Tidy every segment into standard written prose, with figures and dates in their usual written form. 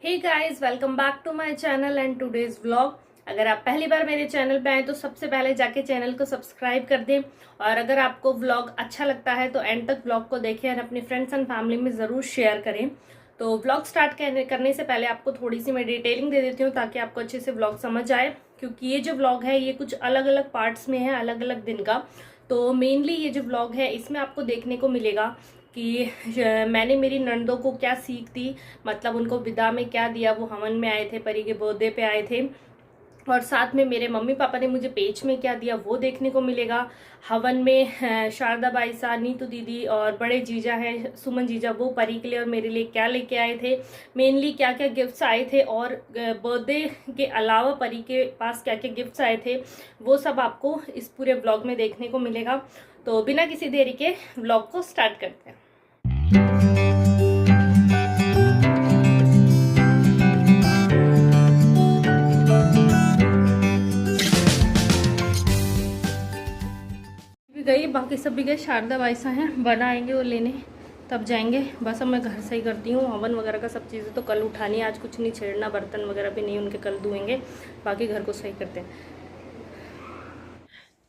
Hey guys, welcome back to my channel and today's vlog. अगर आप पहली बार मेरे चैनल पे आए तो सबसे पहले जाके चैनल को सब्सक्राइब कर दें। और अगर आपको व्लॉग अच्छा लगता है तो एंड तक व्लॉग को देखें और अपने फ्रेंड्स एंड फैमिली में ज़रूर शेयर करें। तो व्लॉग स्टार्ट करने से पहले आपको थोड़ी सी मैं डिटेलिंग दे देती हूँ ताकि आपको अच्छे से व्लॉग समझ आए, क्योंकि ये जो व्लॉग है ये कुछ अलग अलग पार्ट्स में है, अलग अलग दिन का। तो मेनली ये जो व्लॉग है इसमें आपको देखने को मिलेगा कि मैंने मेरी ननदों को क्या सीख दी, मतलब उनको विदा में क्या दिया। वो हवन में आए थे, परी के बर्थडे पे आए थे, और साथ में मेरे मम्मी पापा ने मुझे पेच में क्या दिया वो देखने को मिलेगा। हवन में शारदा बाई सा, नीतू दीदी और बड़े जीजा हैं सुमन जीजा, वो परी के लिए और मेरे लिए क्या लेके आए थे, मेनली क्या क्या गिफ्ट्स आए थे, और बर्थडे के अलावा परी के पास क्या क्या गिफ्ट्स आए थे वो सब आपको इस पूरे व्लॉग में देखने को मिलेगा। तो बिना किसी देरी के व्लॉग को स्टार्ट करते हैं। भी गई, बाकी सब भी गए, शारदा बाईसा हैं, बना आएंगे वो लेने तब जाएंगे। बस अब मैं घर से ही करती हूँ। हवन वगैरह का सब चीज़ें तो कल उठानी, आज कुछ नहीं छेड़ना, बर्तन वगैरह भी नहीं, उनके कल धोएंगे, बाकी घर को सही करते हैं।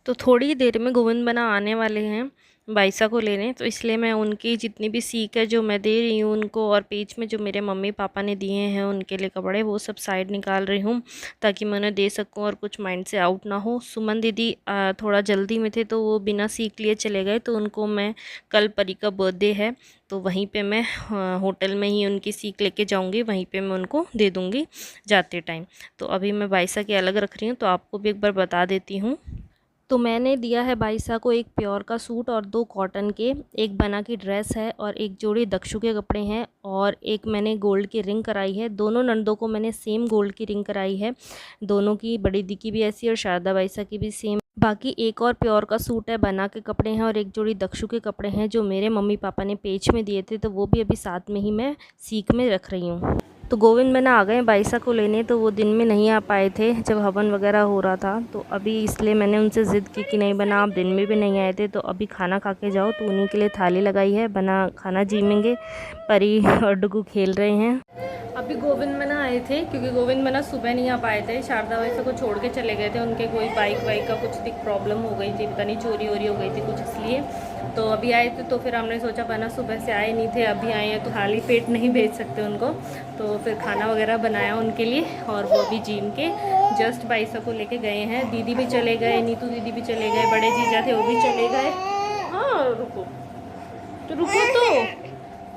तो थोड़ी देर में गोविंद बना आने वाले हैं बाइसा को लेने, तो इसलिए मैं उनकी जितनी भी सीख है जो मैं दे रही हूँ उनको, और पेज में जो मेरे मम्मी पापा ने दिए हैं उनके लिए कपड़े, वो सब साइड निकाल रही हूँ ताकि मैं उन्हें दे सकूँ और कुछ माइंड से आउट ना हो। सुमन दीदी थोड़ा जल्दी में थे तो वो बिना सीख लिए चले गए, तो उनको मैं कल परी का बर्थडे है तो वहीं पे मैं होटल में ही उनकी सीख लेके जाऊंगी, वहीं पे मैं उनको दे दूंगी जाते टाइम। तो अभी मैं बाइसा के अलग रख रही हूँ, तो आपको भी एक बार बता देती हूँ। तो मैंने दिया है बाइसा को एक प्योर का सूट और 2 कॉटन के, एक बना की ड्रेस है और एक जोड़ी दक्षु के कपड़े हैं, और एक मैंने गोल्ड की रिंग कराई है। दोनों नंदों को मैंने सेम गोल्ड की रिंग कराई है, दोनों की, बड़ी दी की भी ऐसी और शारदा बाइसा की भी सेम। बाकी एक और प्योर का सूट है, बना के कपड़े हैं, और एक जोड़ी दक्षु के कपड़े हैं जो मेरे मम्मी पापा ने पेच में दिए थे, तो वो भी अभी साथ में ही मैं सीख में रख रही हूँ। तो गोविंद मैंने आ गए बाइसा को लेने, तो वो दिन में नहीं आ पाए थे जब हवन वगैरह हो रहा था, तो अभी इसलिए मैंने उनसे ज़िद की कि नहीं बना, आप दिन में भी नहीं आए थे तो अभी खाना खा के जाओ। तो उन्हीं के लिए थाली लगाई है, बना खाना जीमेंगे, परी और डुगू खेल रहे हैं। अभी गोविंद मना आए थे, क्योंकि गोविंद मना सुबह नहीं आ पाए थे, शारदा वैसे को छोड़ के चले गए थे, उनके कोई बाइक वाइक का कुछ प्रॉब्लम हो गई थी, पता नहीं चोरी वोरी हो गई थी कुछ, इसलिए तो अभी आए थे। तो फिर हमने सोचा बना सुबह से आए नहीं थे, अभी आए हैं तो खाली पेट नहीं भेज सकते उनको, तो फिर खाना वगैरह बनाया उनके लिए, और वो भी जिम के जस्ट बाइसा को लेके गए हैं। दीदी भी चले गए, नीतू दीदी भी चले गए, बड़े जीजा थे वो भी चले गए। हाँ रुको तो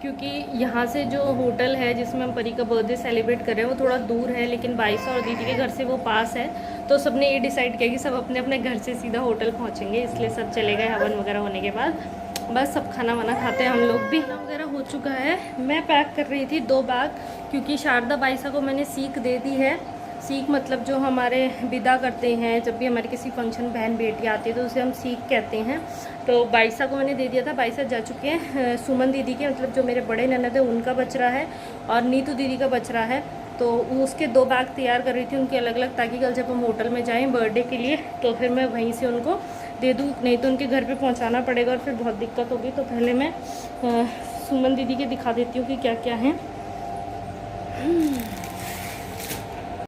क्योंकि यहाँ से जो होटल है जिसमें हम परी का बर्थडे सेलिब्रेट कर रहे हैं वो थोड़ा दूर है, लेकिन बाइसा और दीदी के घर से वो पास है, तो सबने ये डिसाइड किया कि सब अपने अपने घर से सीधा होटल पहुँचेंगे, इसलिए सब चले गए। हवन वगैरह होने के बाद बस सब खाना वाना खाते हैं, हम लोग भी खाना वगैरह हो चुका है। मैं पैक कर रही थी 2 बैग, क्योंकि शारदा बाइसा को मैंने सीख दे दी है। सीख मतलब जो हमारे विदा करते हैं, जब भी हमारे किसी फंक्शन बहन बेटी आती है तो उसे हम सीख कहते हैं। तो बाइसा को मैंने दे दिया था, बाइसा जा चुके हैं। सुमन दीदी के मतलब जो मेरे बड़े ननद है उनका बच रहा है, और नीतू दीदी का बच रहा है, तो उसके 2 बैग तैयार कर रही थी उनके अलग अलग, ताकि कल जब हम होटल में जाएं बर्थडे के लिए तो फिर मैं वहीं से उनको दे दूँ, नहीं तो उनके घर पे पहुंचाना पड़ेगा और फिर बहुत दिक्कत होगी। तो पहले मैं सुमन दीदी के दिखा देती हूँ कि क्या क्या है।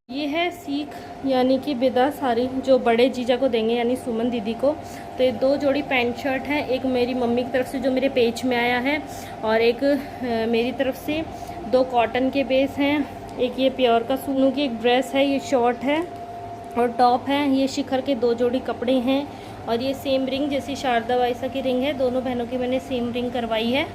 ये है सीख यानी कि विदा साड़ी जो बड़े जीजा को देंगे यानी सुमन दीदी को। तो ये 2 जोड़ी पैंट शर्ट है, एक मेरी मम्मी की तरफ से जो मेरे पेज में आया है, और एक मेरी तरफ से 2 कॉटन के बेस हैं, एक ये प्योर का सुनू की एक ड्रेस है, ये शॉर्ट है और टॉप है, ये शिखर के 2 जोड़ी कपड़े हैं, और ये सेम रिंग जैसी शारदा वाइसा की रिंग है, दोनों बहनों की मैंने सेम रिंग करवाई है।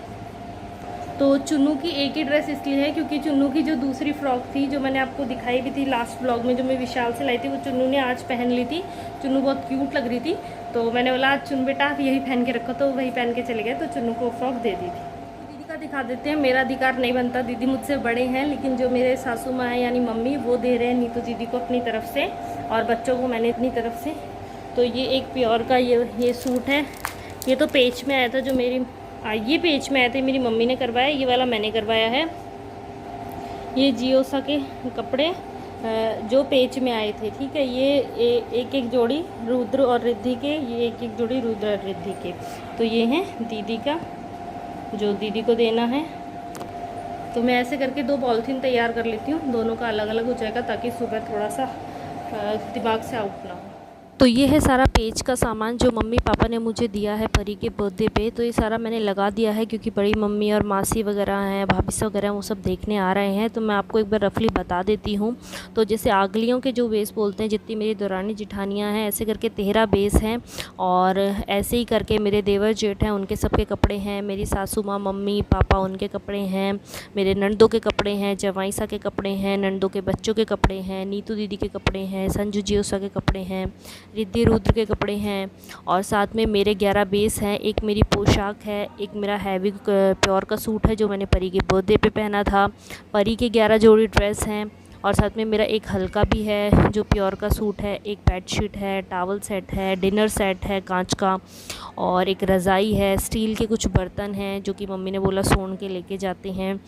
तो चुन्नू की एक ही ड्रेस इसलिए है क्योंकि चुन्नू की जो दूसरी फ्रॉक थी जो मैंने आपको दिखाई भी थी लास्ट ब्लॉग में, जो मैं विशाल से लाई थी, वो चुन्नू ने आज पहन ली थी। चुन्नू बहुत क्यूट लग रही थी, तो मैंने बोला आज चुन बेटा आप यही पहन के रखो, तो वही पहन के चले गए, तो चुन्नू को फ्रॉक दे दी थी। दीदी का दिखा देते हैं, मेरा अधिकार नहीं बनता, दीदी मुझसे बड़े हैं, लेकिन जो मेरे सासू माँ हैं यानी मम्मी, वो दे रहे हैं नीतू दीदी को अपनी तरफ से, और बच्चों को मैंने अपनी तरफ से। तो ये एक प्योर का ये सूट है, ये तो पेच में आया था, जो मेरी ये पेज में आए थे मेरी मम्मी ने करवाया, ये वाला मैंने करवाया है। ये जियोसा के कपड़े जो पेज में आए थे, ठीक है, ये एक एक जोड़ी रुद्र और रिद्धि के, ये एक एक जोड़ी रुद्र और रिद्धि के। तो ये हैं दीदी का, जो दीदी को देना है। तो मैं ऐसे करके 2 पॉलीथीन तैयार कर लेती हूँ, दोनों का अलग अलग हो जाएगा ताकि सुबह थोड़ा सा दिमाग से आउट ना हो। तो ये है सारा पेज का सामान जो मम्मी पापा ने मुझे दिया है परी के बर्थडे पे। तो ये सारा मैंने लगा दिया है क्योंकि बड़ी मम्मी और मासी वगैरह हैं, भाभी से वगैरह वो सब देखने आ रहे हैं। तो मैं आपको एक बार रफली बता देती हूँ। तो जैसे आगलियों के जो बेस बोलते हैं, जितनी मेरी दौरानी जिठानियाँ हैं, ऐसे करके 13 बेस हैं। और ऐसे ही करके मेरे देवर जेठ हैं, उनके सबके कपड़े हैं। मेरी सासू माँ, मम्मी पापा, उनके कपड़े हैं। मेरे नंदों के कपड़े हैं, जवाईसा के कपड़े हैं, नंदों के बच्चों के कपड़े हैं, नीतू दीदी के कपड़े हैं, संजू जियोसा के कपड़े हैं, रिद्धि रुद्र के कपड़े हैं। और साथ में मेरे 11 बेस हैं। एक मेरी पोशाक है, एक मेरा हैवी प्योर का सूट है जो मैंने परी के बर्थडे पे पहना था। परी के 11 जोड़ी ड्रेस हैं। और साथ में मेरा एक हल्का भी है जो प्योर का सूट है, एक बेडशीट है, टॉवल सेट है, डिनर सेट है कांच का, और एक रज़ाई है। स्टील के कुछ बर्तन हैं जो कि मम्मी ने बोला सोन के लेके जाते हैं।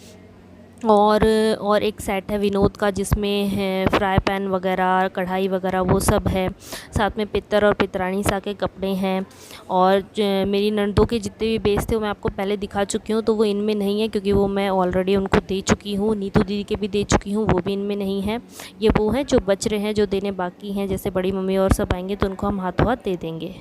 और एक सेट है विनोद का जिसमें है फ्राई पैन वगैरह, कढ़ाई वगैरह वो सब है। साथ में पितर और पितरानी सा के कपड़े हैं। और मेरी नंदों के जितने भी बेस थे वो मैं आपको पहले दिखा चुकी हूँ, तो वो इनमें नहीं है क्योंकि वो मैं ऑलरेडी उनको दे चुकी हूँ। नीतू दीदी के भी दे चुकी हूँ, वो भी इनमें नहीं है। ये वो हैं जो बच रहे हैं, जो देने बाकी हैं। जैसे बड़ी मम्मी और सब आएंगे तो उनको हम हाथों हाथ दे देंगे।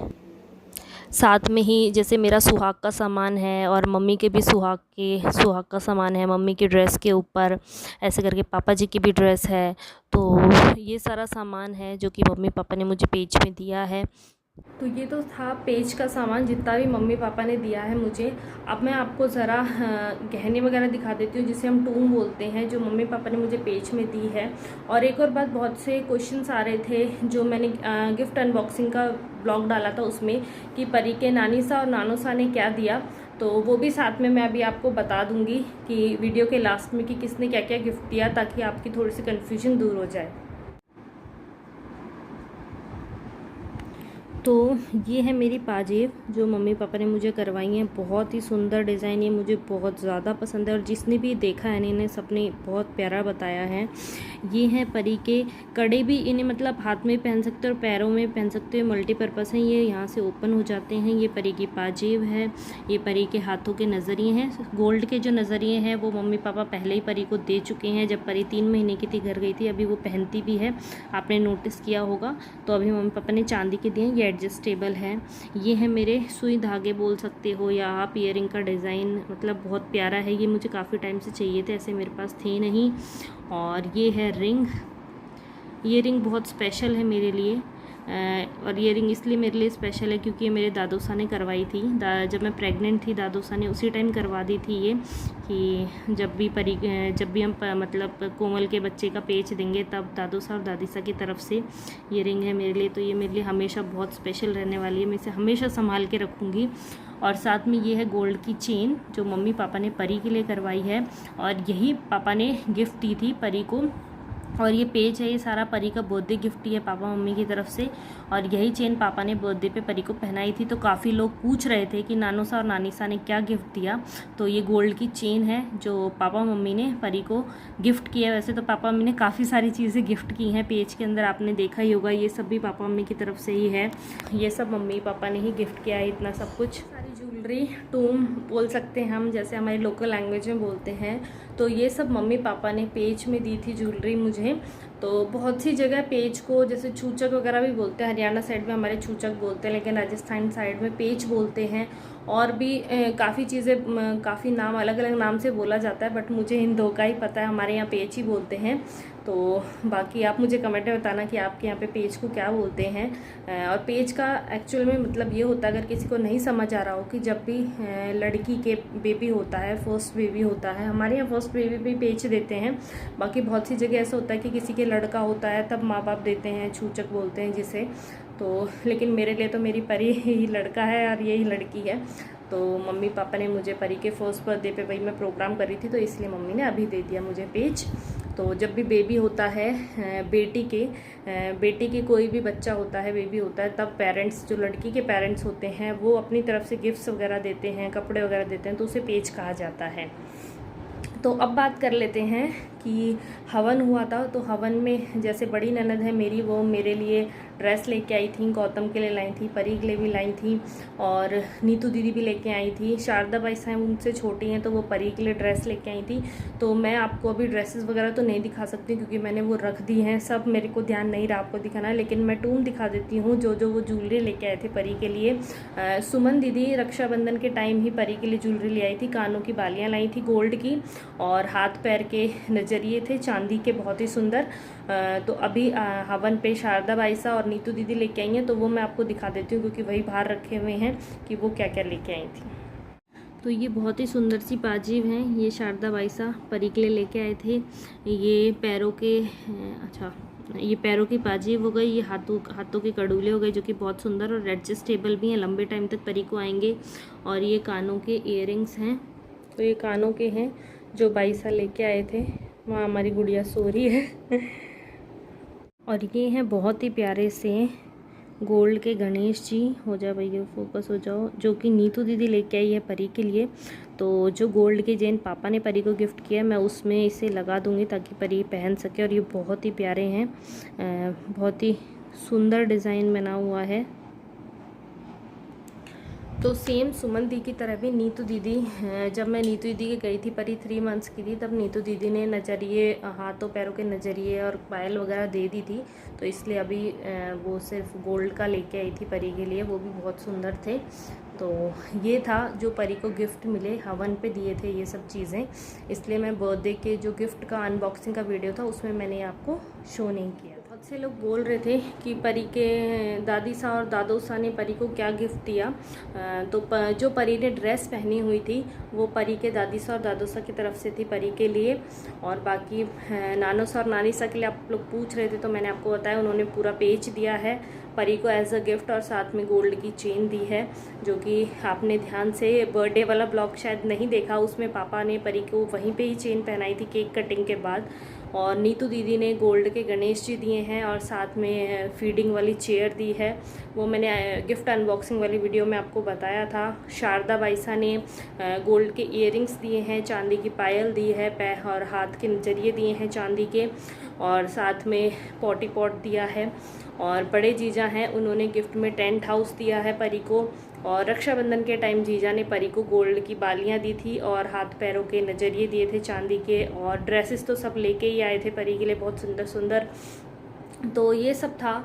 साथ में ही जैसे मेरा सुहाग का सामान है और मम्मी के भी सुहाग का सामान है। मम्मी की ड्रेस के ऊपर ऐसे करके पापा जी की भी ड्रेस है। तो ये सारा सामान है जो कि मम्मी पापा ने मुझे पेज में दिया है। तो ये तो था पेज का सामान जितना भी मम्मी पापा ने दिया है मुझे। अब मैं आपको ज़रा गहने वगैरह दिखा देती हूँ जिसे हम टूम बोलते हैं, जो मम्मी पापा ने मुझे पेज में दी है। और एक और बात, बहुत से क्वेश्चंस आ रहे थे जो मैंने गिफ्ट अनबॉक्सिंग का ब्लॉग डाला था उसमें, कि परी के नानी सा और नानो सा ने क्या दिया। तो वो भी साथ में मैं अभी आपको बता दूँगी कि वीडियो के लास्ट में कि किसने क्या क्या गिफ्ट दिया, ताकि आपकी थोड़ी सी कन्फ्यूजन दूर हो जाए। तो ये है मेरी पाजेब जो मम्मी पापा ने मुझे करवाई हैं। बहुत ही सुंदर डिज़ाइन, ये मुझे बहुत ज़्यादा पसंद है और जिसने भी देखा है इन्हें सबने बहुत प्यारा बताया है। ये हैं परी के कड़े भी, इन्हें मतलब हाथ में पहन सकते हो और पैरों में पहन सकते हो, मल्टीपर्पज़ हैं। ये यहाँ से ओपन हो जाते हैं। ये परी की पाजेब है। ये परी के हाथों के नज़रिए हैं। गोल्ड के जो नज़रिए हैं वो मम्मी पापा पहले ही परी को दे चुके हैं। जब परी 3 महीने की थी, घर गई थी, अभी वो पहनती भी है, आपने नोटिस किया होगा। तो अभी मम्मी पापा ने चांदी के दिए। ये एडजस्टेबल है। ये है मेरे सुई धागे बोल सकते हो या आप ईयरिंग का डिज़ाइन, मतलब बहुत प्यारा है। ये मुझे काफ़ी टाइम से चाहिए थे, ऐसे मेरे पास थे नहीं। और ये है रिंग। ये रिंग बहुत स्पेशल है मेरे लिए। और ये रिंग इसलिए मेरे लिए स्पेशल है क्योंकि ये मेरे दादोसा ने करवाई थी। जब मैं प्रेग्नेंट थी दादोसा ने उसी टाइम करवा दी थी ये, कि जब भी हम मतलब कोमल के बच्चे का पेच देंगे तब दादोसा और दादीसा की तरफ से ये रिंग है मेरे लिए। तो ये मेरे लिए हमेशा बहुत स्पेशल रहने वाली है, मैं इसे हमेशा संभाल के रखूँगी। और साथ में ये है गोल्ड की चेन जो मम्मी पापा ने परी के लिए करवाई है, और यही पापा ने गिफ्ट दी थी परी को। और ये पेज है, ये सारा परी का बर्थडे गिफ्ट ही है पापा मम्मी की तरफ से। और यही चेन पापा ने बर्थडे पे परी को पहनाई थी। तो काफ़ी लोग पूछ रहे थे कि नानो सा और नानी सा ने क्या गिफ्ट दिया। तो ये गोल्ड की चेन है जो पापा मम्मी ने परी को गिफ्ट किया है। वैसे तो पापा मम्मी ने काफ़ी सारी चीज़ें गिफ्ट की हैं, पेज के अंदर आपने देखा ही होगा। ये सब भी पापा मम्मी की तरफ से ही है। ये सब मम्मी पापा ने ही गिफ्ट किया है, इतना सब कुछ। सारी ज्वेलरी टूम बोल सकते हैं हम, जैसे हमारी लोकल लैंग्वेज में बोलते हैं। तो ये सब मम्मी पापा ने पेज में दी थी ज्वेलरी मुझे। तो बहुत सी जगह पेज को जैसे छूचक वगैरह भी बोलते हैं, हरियाणा साइड में हमारे छूचक बोलते हैं, लेकिन राजस्थान साइड में पेज बोलते हैं। और भी काफ़ी चीज़ें, काफ़ी नाम अलग अलग नाम से बोला जाता है, बट मुझे इन दो का ही पता है, हमारे यहाँ पेज ही बोलते हैं। तो बाकी आप मुझे कमेंट में बताना कि आपके यहाँ पे पेज को क्या बोलते हैं। और पेज का एक्चुअल में मतलब ये होता है, अगर किसी को नहीं समझ आ रहा हो, कि जब भी लड़की के बेबी होता है, फर्स्ट बेबी होता है, हमारे यहाँ फर्स्ट बेबी भी पेज देते हैं। बाकी बहुत सी जगह ऐसा होता है कि किसी के लड़का होता है तब माँ बाप देते हैं, छूचक बोलते हैं जिसे। तो लेकिन मेरे लिए तो मेरी परी ही लड़का है और यही लड़की है। तो मम्मी पापा ने मुझे परी के फर्स्ट बर्थडे पे, वही मैं प्रोग्राम कर रही थी, तो इसलिए मम्मी ने अभी दे दिया मुझे पेज। तो जब भी बेबी होता है, बेटी के कोई भी बच्चा होता है, बेबी होता है, तब पेरेंट्स, जो लड़की के पेरेंट्स होते हैं, वो अपनी तरफ से गिफ्ट्स वगैरह देते हैं, कपड़े वगैरह देते हैं, तो उसे पेज कहा जाता है। तो अब बात कर लेते हैं कि हवन हुआ था, तो हवन में जैसे बड़ी ननद है मेरी, वो मेरे लिए ड्रेस लेके आई थी, गौतम के लिए लाई थी, परी के लिए भी लाई थी, और नीतू दीदी भी लेके आई थी। शारदा बाई साहब उनसे छोटी हैं तो वो परी के लिए ड्रेस लेके आई थी। तो मैं आपको अभी ड्रेसेस वगैरह तो नहीं दिखा सकती क्योंकि मैंने वो रख दी हैं सब, मेरे को ध्यान नहीं रहा आपको दिखाना, लेकिन मैं टूम दिखा देती हूँ जो जो वो ज्वेलरी लेके आए थे परी के लिए। सुमन दीदी रक्षाबंधन के टाइम ही परी के लिए ज्वेलरी ले आई थी, कानों की बालियाँ लाई थी गोल्ड की, और हाथ पैर के नजरिए थे चांदी के बहुत ही सुंदर। तो अभी हवन पे शारदा बाईसा और नीतू दीदी लेके आई हैं, तो वो मैं आपको दिखा देती हूँ क्योंकि वही बाहर रखे हुए हैं कि वो क्या क्या लेके आई थी। तो ये बहुत ही सुंदर सी पाजीब हैं, ये शारदा बाईसा परी के लिए लेके आए थे। ये पैरों के अच्छा, ये पैरों की पाजीब हो गई, ये हाथों के कड़ूले हो गए जो कि बहुत सुंदर और एडजस्टेबल भी हैं, लंबे टाइम तक परी को आएंगे। और ये कानों के इयररिंग्स हैं, तो ये कानों के हैं जो बाईसा लेके आए थे। वहाँ हमारी गुड़िया सो रही है और ये हैं बहुत ही प्यारे से गोल्ड के गणेश जी, हो जाओ भैया फोकस हो जाओ, जो कि नीतू दीदी लेके आई है परी के लिए। तो जो गोल्ड के चेन पापा ने परी को गिफ्ट किया, मैं उसमें इसे लगा दूंगी ताकि परी पहन सके। और ये बहुत ही प्यारे हैं, बहुत ही सुंदर डिज़ाइन बना हुआ है। तो सेम सुमन दी की तरह भी नीतू दीदी, जब मैं नीतू दीदी के गई थी, परी 3 मंथ्स की थी, तब नीतू दीदी ने नजरिए, हाथों पैरों के नजरिए और पायल वगैरह दे दी थी। तो इसलिए अभी वो सिर्फ गोल्ड का लेके आई थी परी के लिए, वो भी बहुत सुंदर थे। तो ये था जो परी को गिफ्ट मिले, हवन पे दिए थे ये सब चीज़ें, इसलिए मैं बर्थडे के जो गिफ्ट का अनबॉक्सिंग का वीडियो था उसमें मैंने आपको शो नहीं किया। बहुत से लोग बोल रहे थे कि परी के दादी सा और दादो सा ने परी को क्या गिफ्ट दिया। तो जो परी ने ड्रेस पहनी हुई थी वो परी के दादी सा और दादो सा की तरफ से थी परी के लिए, और बाकी नानो सा और नानी सा के लिए आप लोग पूछ रहे थे, तो मैंने आपको बताया उन्होंने पूरा पेज दिया है परी को एज अ गिफ्ट, और साथ में गोल्ड की चेन दी है, जो कि आपने ध्यान से बर्थडे वाला ब्लॉग शायद नहीं देखा, उसमें पापा ने परी को वहीं पे ही चेन पहनाई थी केक कटिंग के बाद। और नीतू दीदी ने गोल्ड के गणेश जी दिए हैं और साथ में फीडिंग वाली चेयर दी है, वो मैंने गिफ्ट अनबॉक्सिंग वाली वीडियो में आपको बताया था। शारदा बाईसा ने गोल्ड के इयररिंग्स दिए हैं, चांदी की पायल दी है, पैर और हाथ के नजरिए दिए हैं चांदी के, और साथ में पॉटी पॉट दिया है। और बड़े जीजा हैं, उन्होंने गिफ्ट में टेंट हाउस दिया है परी को। और रक्षाबंधन के टाइम जीजा ने परी को गोल्ड की बालियां दी थी और हाथ पैरों के नजरिए दिए थे चांदी के, और ड्रेसेस तो सब लेके ही आए थे परी के लिए बहुत सुंदर सुंदर। तो ये सब था।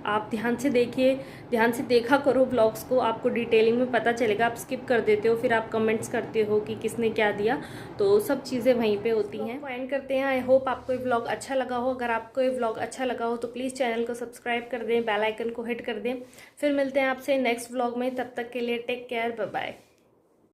आप ध्यान से देखिए, ध्यान से देखा करो ब्लॉग्स को, आपको डिटेलिंग में पता चलेगा। आप स्किप कर देते हो, फिर आप कमेंट्स करते हो कि किसने क्या दिया, तो सब चीज़ें वहीं पे होती हैं। तो एंड करते हैं। आई होप आपको ये व्लॉग अच्छा लगा हो। अगर आपको ये व्लॉग अच्छा लगा हो तो प्लीज़ चैनल को सब्सक्राइब कर दें, बेल आइकन को हिट कर दें। फिर मिलते हैं आपसे नेक्स्ट व्लॉग में, तब तक के लिए टेक केयर, बाय बाय।